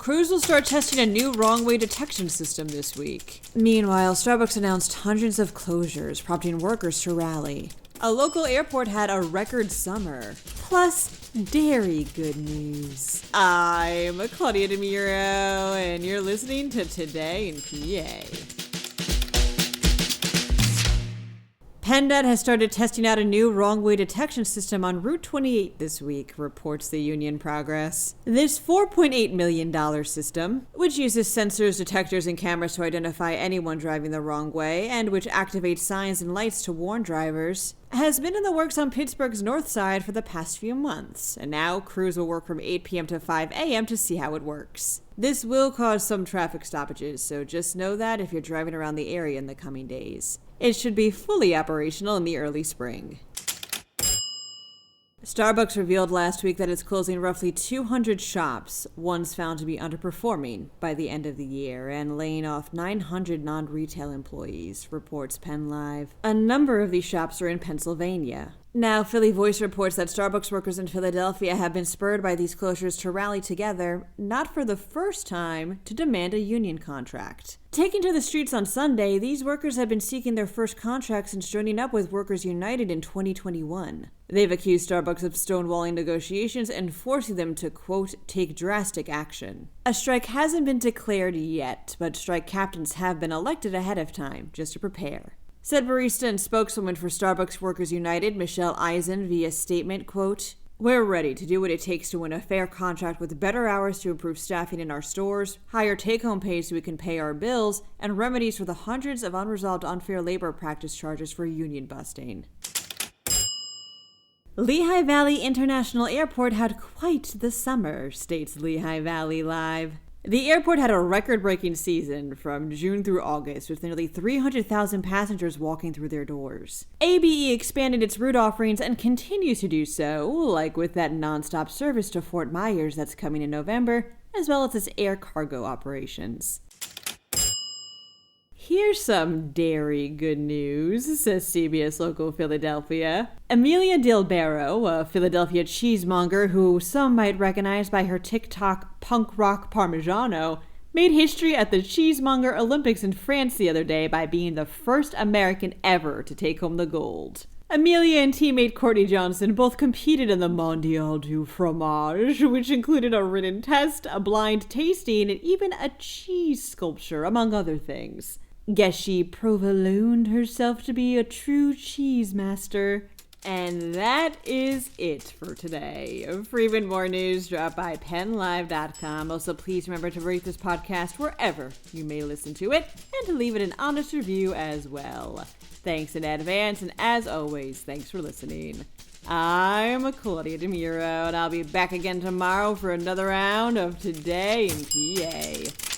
Crews will start testing a new wrong-way detection system this week. Meanwhile, Starbucks announced hundreds of closures, prompting workers to rally. A local airport had a record summer. Plus, dairy good news. I'm Claudia Dimuro, and you're listening to Today in PA. PennDOT has started testing out a new wrong-way detection system on Route 28 this week, reports the Union Progress. This $4.8 million system, which uses sensors, detectors, and cameras to identify anyone driving the wrong way, and which activates signs and lights to warn drivers, has been in the works on Pittsburgh's north side for the past few months, and now crews will work from 8 p.m. to 5 a.m. to see how it works. This will cause some traffic stoppages, so just know that if you're driving around the area in the coming days. It should be fully operational in the early spring. Starbucks revealed last week that it's closing roughly 200 shops, ones found to be underperforming, by the end of the year, and laying off 900 non-retail employees, reports PennLive. A number of these shops are in Pennsylvania. Now, Philly Voice reports that Starbucks workers in Philadelphia have been spurred by these closures to rally together, not for the first time, to demand a union contract. Taking to the streets on Sunday, these workers have been seeking their first contract since joining up with Workers United in 2021. They've accused Starbucks of stonewalling negotiations and forcing them to, quote, take drastic action. A strike hasn't been declared yet, but strike captains have been elected ahead of time, just to prepare. Said barista and spokeswoman for Starbucks Workers United, Michelle Eisen, via statement, quote, "We're ready to do what it takes to win a fair contract with better hours to improve staffing in our stores, higher take-home pay so we can pay our bills, and remedies for the hundreds of unresolved unfair labor practice charges for union busting." Lehigh Valley International Airport had quite the summer, states Lehigh Valley Live. The airport had a record-breaking season from June through August, with nearly 300,000 passengers walking through their doors. ABE expanded its route offerings and continues to do so, like with that nonstop service to Fort Myers that's coming in November, as well as its air cargo operations. Here's some dairy good news, says CBS Local Philadelphia. Amelia Dilbero, a Philadelphia cheesemonger who some might recognize by her TikTok punk rock Parmigiano, made history at the Cheesemonger Olympics in France the other day by being the first American ever to take home the gold. Amelia and teammate Courtney Johnson both competed in the Mondial du Fromage, which included a written test, a blind tasting, and even a cheese sculpture, among other things. Guess she provoloned herself to be a true cheese master. And that is it for today. For even more news, drop by PennLive.com. Also, please remember to rate this podcast wherever you may listen to it, and to leave it an honest review as well. Thanks in advance, and as always, thanks for listening. I'm Claudia Dimuro, and I'll be back again tomorrow for another round of Today in PA.